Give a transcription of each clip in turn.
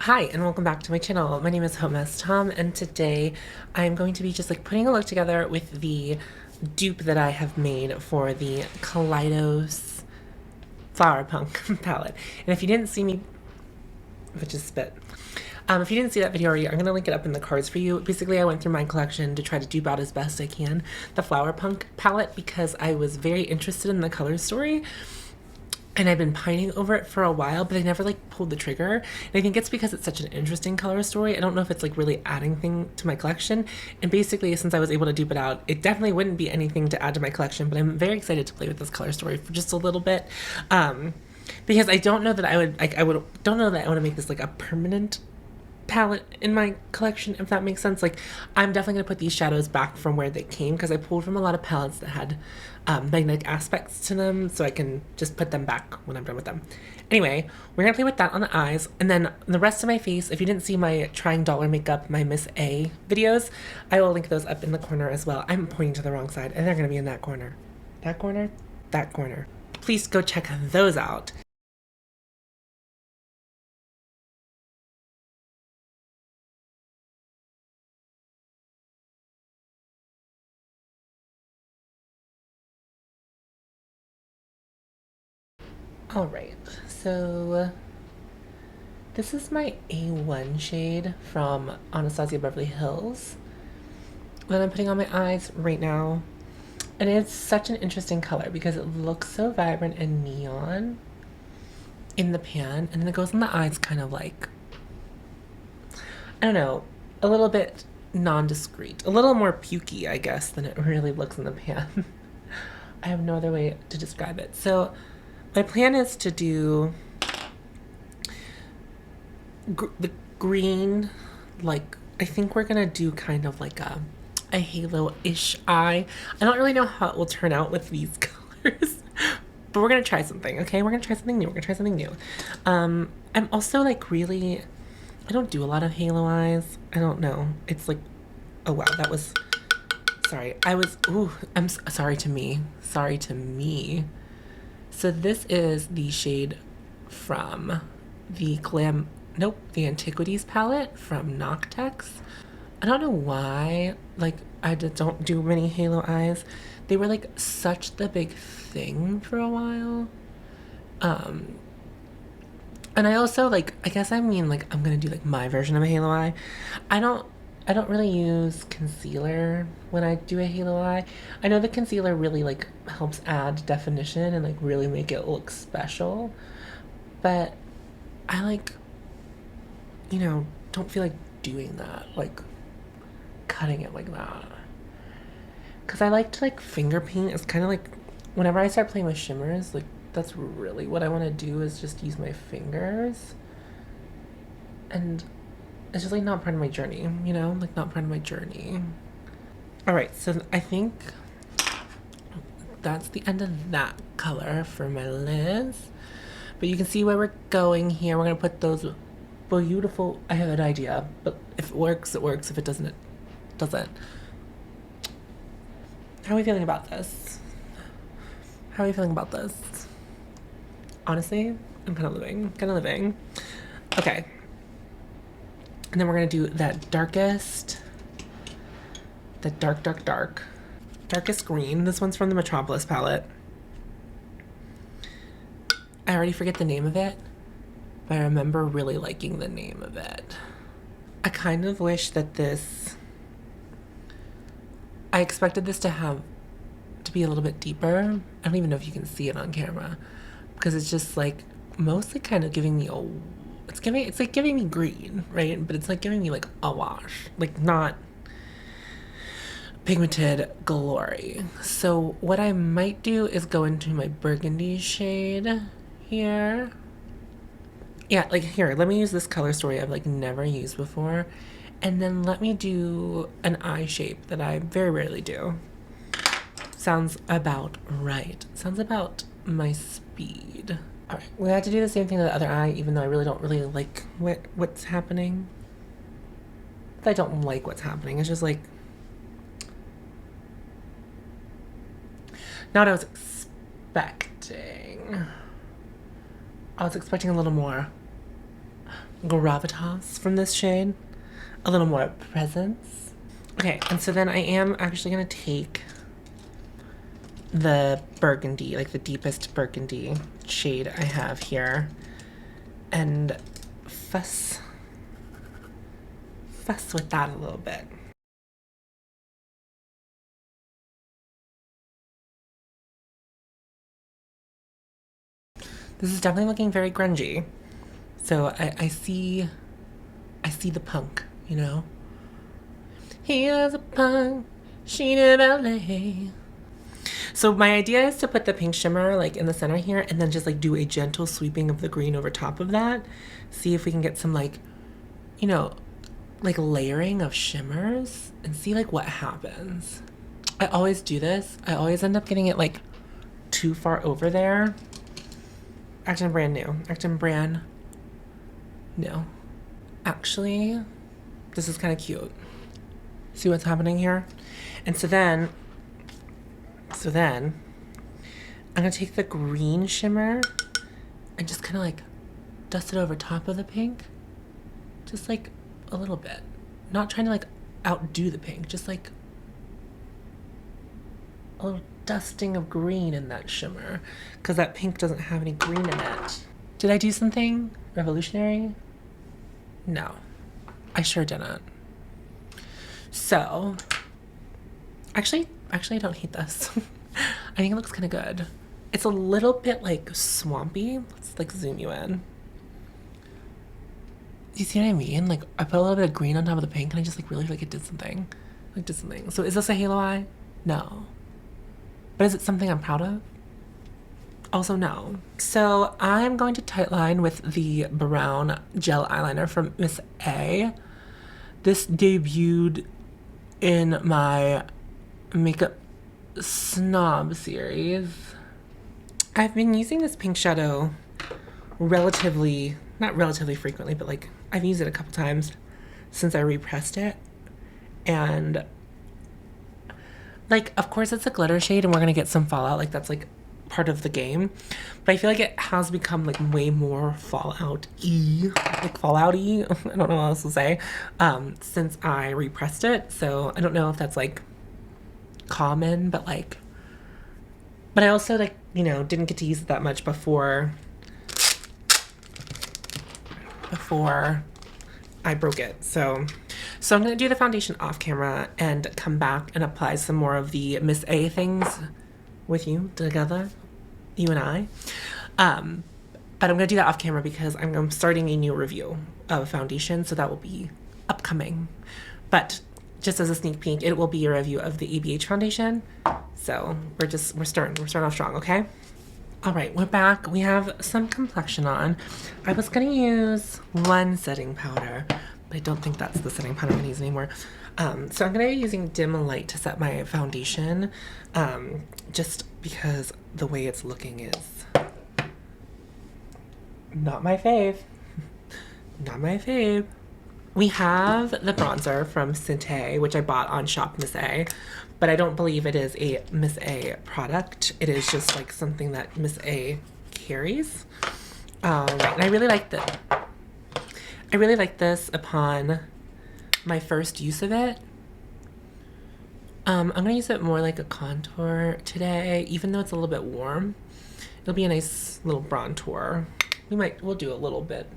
Hi and welcome back to my channel. My name is hautemesstom and today I'm going to be just like putting a look together with the dupe that I have made for the Kaleidos Flower Punk palette. And if you didn't see me, which is spit. If you didn't see that video already, I'm going to link it up in the cards for you. Basically, I went through my collection to try to dupe out as best I can the Flower Punk palette because I was very interested in the color story. And I've been pining over it for a while, but I never like pulled the trigger. And I think it's because it's such an interesting color story. I don't know if it's like really adding thing to my collection. And basically, since I was able to dupe it out, it definitely wouldn't be anything to add to my collection, but I'm very excited to play with this color story for just a little bit. Because I don't know that don't know that I want to make this like a permanent palette in my collection, if that makes sense. Like, I'm definitely going to put these shadows back from where they came because I pulled from a lot of palettes that had magnetic aspects to them, so I can just put them back when I'm done with them. Anyway, we're going to play with that on the eyes, and then the rest of my face, if you didn't see my trying dollar makeup, my Miss A videos, I will link those up in the corner as well. I'm pointing to the wrong side, and they're going to be in that corner. That corner? That corner. Please go check those out. Alright, so this is my A1 shade from Anastasia Beverly Hills that I'm putting on my eyes right now. And it's such an interesting color because it looks so vibrant and neon in the pan, and then it goes on the eyes kind of like, I don't know, a little bit nondescript, a little more pukey, I guess, than it really looks in the pan. I have no other way to describe it. So my plan is to do the green, like, I think we're gonna do kind of like a halo-ish eye. I don't really know how it will turn out with these colors, but we're gonna try something, okay? We're gonna try something new. We're gonna try something new. I'm also like really, I don't do a lot of halo eyes. I don't know. It's like, oh wow, that was, sorry. I'm sorry to me. Sorry to me. So this is the shade from the the Antiquities palette from Noctex. I don't know why, like, I just don't do many halo eyes. They were like such the big thing for a while. And I also like, I guess I mean like I'm gonna do like my version of a halo eye. I don't really use concealer when I do a halo eye. I know the concealer really like helps add definition and like really make it look special, but I like, don't feel like doing that, like cutting it like that. Cause I like to like finger paint. It's kind of like whenever I start playing with shimmers, like that's really what I want to do is just use my fingers. And it's just like not part of my journey, like not part of my journey. All right, so I think that's the end of that color for my lids. But you can see where we're going here. We're gonna put those beautiful, I have an idea, but if it works, it works. If it doesn't, it doesn't. How are we feeling about this? How are you feeling about this? Honestly, I'm kind of living. Okay. And then we're gonna do that darkest, the darkest green. This one's from the Metropolis palette. I already forget the name of it, but I remember really liking the name of it. I kind of wish that I expected this to be a little bit deeper. I don't even know if you can see it on camera because it's just like mostly kind of giving me it's like giving me green, right? But it's like giving me like a wash, like not pigmented glory. So what I might do is go into my burgundy shade here. Yeah, like here, let me use this color story I've like never used before. And then let me do an eye shape that I very rarely do. Sounds about right. Sounds about my speed. All right, we have to do the same thing to the other eye, even though I really don't really like what's happening. I don't like what's happening. It's just like not what I was expecting. I was expecting a little more gravitas from this shade, a little more presence. Okay, and so then I am actually gonna take the burgundy, like the deepest burgundy shade I have here, and fuss with that a little bit. This is definitely looking very grungy. So I see the punk, you know? He is a punk, she did LA. So my idea is to put the pink shimmer like in the center here and then just like do a gentle sweeping of the green over top of that. See if we can get some like, you know, like layering of shimmers and see like what happens. I always do this. I always end up getting it like too far over there. Acting brand new. Acting brand new. Actually, this is kind of cute. See what's happening here? And so then I'm gonna take the green shimmer and just kind of like dust it over top of the pink. Just like a little bit. Not trying to like outdo the pink, just like a little dusting of green in that shimmer because that pink doesn't have any green in it. Did I do something revolutionary? No, I sure didn't. So, actually I don't hate this. I think it looks kind of good. It's a little bit like swampy. Let's like zoom you in. Do you see what I mean? Like I put a little bit of green on top of the pink and I just like really feel like it did something. Like did something. So is this a halo eye? No. But is it something I'm proud of? Also no. So I'm going to tightline with the brown gel eyeliner from Miss A. This debuted in my Makeup Snob series. I've been using this pink shadow not relatively frequently, but like I've used it a couple times since I repressed it. And like, of course it's a glitter shade and we're gonna get some fallout, like that's like part of the game. But I feel like it has become like way more fallout-y, like fallout-y, I don't know what else to say, since I repressed it. So I don't know if that's like common, but I also like, you know, didn't get to use it that much before I broke it. So I'm gonna do the foundation off camera and come back and apply some more of the Miss A things with you together, you and I. But I'm gonna do that off camera because I'm starting a new review of foundation, so that will be upcoming. But just as a sneak peek, it will be a review of the ABH foundation. So we're starting off strong, okay? All right, we're back. We have some complexion on. I was gonna use one setting powder, but I don't think that's the setting powder I'm gonna use anymore. So I'm gonna be using dim light to set my foundation, just because the way it's looking is not my fave. Not my fave. We have the bronzer from Sinte, which I bought on Shop Miss A, but I don't believe it is a Miss A product. It is just like something that Miss A carries. And I really like that. I really like this upon my first use of it. I'm gonna use it more like a contour today, even though it's a little bit warm. It'll be a nice little bronzer. We'll do a little bit.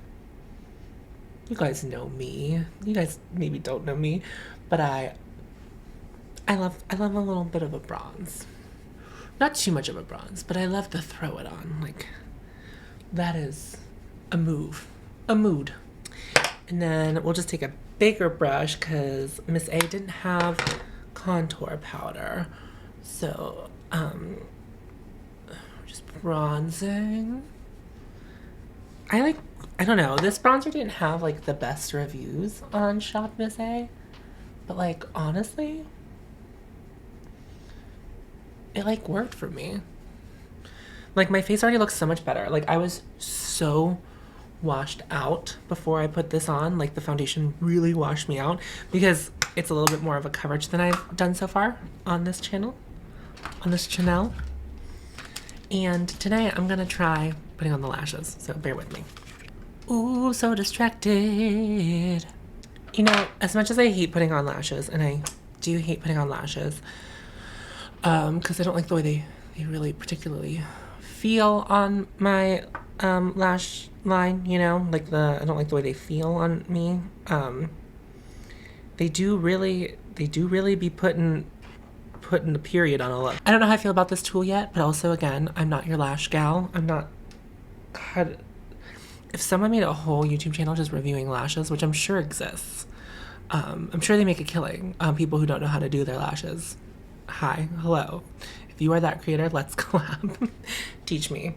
You guys know me. You guys maybe don't know me, but I love a little bit of a bronze. Not too much of a bronze, but I love to throw it on. Like, that is a move, a mood. And then we'll just take a bigger brush because Miss A didn't have contour powder. So, just bronzing. I don't know, this bronzer didn't have like the best reviews on Shop Miss A, but like honestly, it like worked for me. Like my face already looks so much better. Like I was so washed out before I put this on. Like the foundation really washed me out because it's a little bit more of a coverage than I've done so far on this channel, And today I'm gonna try putting on the lashes, so bear with me. Ooh, so distracted. You know, as much as I hate putting on lashes, and I do hate putting on lashes, because I don't like the way they really particularly feel on my lash line, you know, like I don't like the way they feel on me. They do really be putting the period on a look. I don't know how I feel about this tool yet, but also again, I'm not your lash gal. I'm not. God, if someone made a whole YouTube channel just reviewing lashes, which I'm sure exists, I'm sure they make a killing. People who don't know how to do their lashes. Hi, hello. If you are that creator, let's collab. Teach me.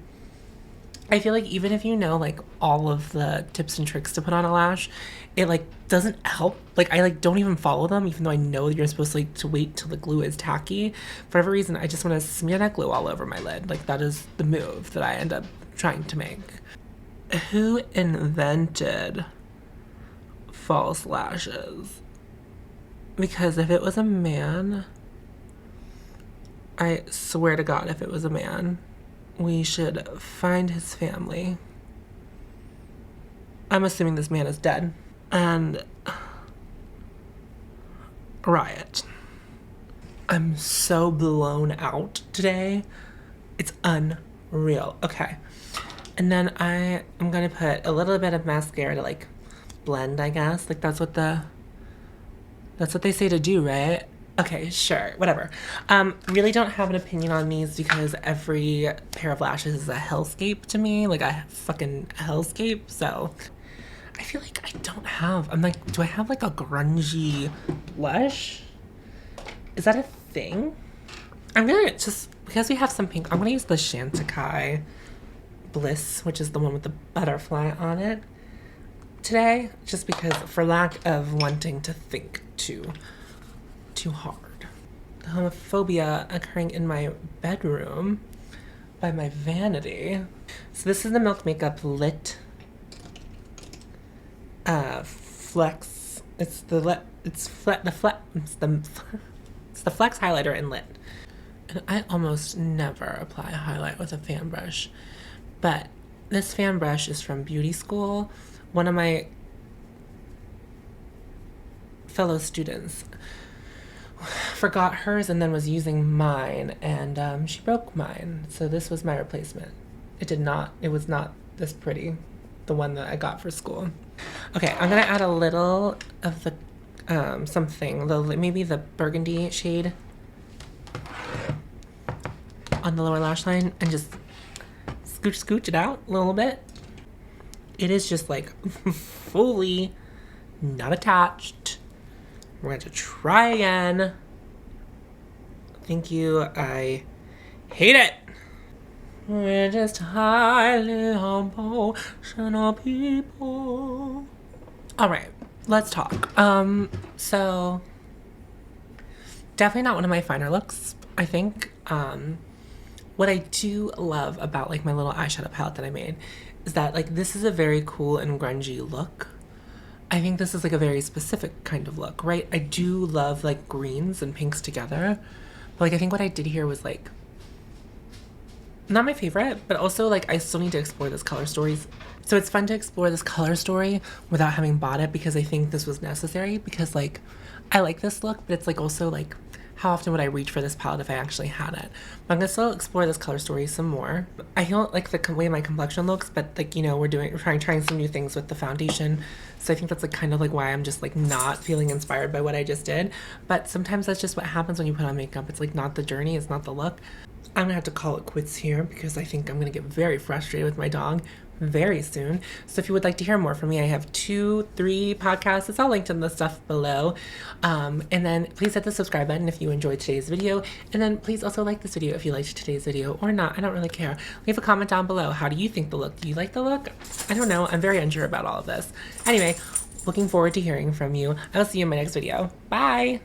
I feel like even if you know like all of the tips and tricks to put on a lash, it like doesn't help. Like I like don't even follow them, even though I know that you're supposed to like to wait till the glue is tacky. For whatever reason, I just want to smear that glue all over my lid. Like that is the move that I end up trying to make. Who invented false lashes? Because if it was a man, I swear to God, if it was a man, we should find his family. I'm assuming this man is dead. And riot. I'm so blown out today. It's unreal. Okay. And then I am going to put a little bit of mascara to like blend, I guess. Like that's what they say to do, right? Okay, sure, whatever. Really don't have an opinion on these because every pair of lashes is a hellscape to me, like a fucking hellscape. So I feel like I don't have, I'm like, do I have like a grungy blush? Is that a thing? I'm gonna just, because we have some pink, I'm gonna use the Chantecaille Bliss, which is the one with the butterfly on it today, just because for lack of wanting to think too hard. The homophobia occurring in my bedroom by my vanity. So this is the Milk Makeup Lit Flex. It's the Flex highlighter in Lit. And I almost never apply a highlight with a fan brush, but this fan brush is from beauty school. One of my fellow students forgot hers and then was using mine, and she broke mine, so this was my replacement. It was not this pretty, the one that I got for school. Okay, I'm gonna add a little of the maybe the burgundy shade on the lower lash line and just scooch it out a little bit. It is just like fully not attached. We're going to try again. Thank you. I hate it. We're just highly emotional people. All right, let's talk. So definitely not one of my finer looks, I think. What I do love about like my little eyeshadow palette that I made is that like this is a very cool and grungy look. I think this is like a very specific kind of look, right? I do love like greens and pinks together, but like I think what I did here was like not my favorite, but also like I still need to explore this color stories. So it's fun to explore this color story without having bought it, because I think this was necessary, because like I like this look, but it's like also like how often would I reach for this palette if I actually had it? But I'm gonna still explore this color story some more. I don't like the way my complexion looks, but like, you know, we're trying some new things with the foundation. So I think that's like kind of like why I'm just like not feeling inspired by what I just did. But sometimes that's just what happens when you put on makeup. It's like not the journey, it's not the look. I'm gonna have to call it quits here because I think I'm gonna get very frustrated with my dog very soon. So if you would like to hear more from me, I have 2-3 podcasts. It's all linked in the stuff below. And then please hit the subscribe button if you enjoyed today's video. And then please also like this video if you liked today's video or not. I don't really care. Leave a comment down below. How do you think the look? Do you like the look? I don't know. I'm very unsure about all of this. Anyway, looking forward to hearing from you. I'll see you in my next video. Bye!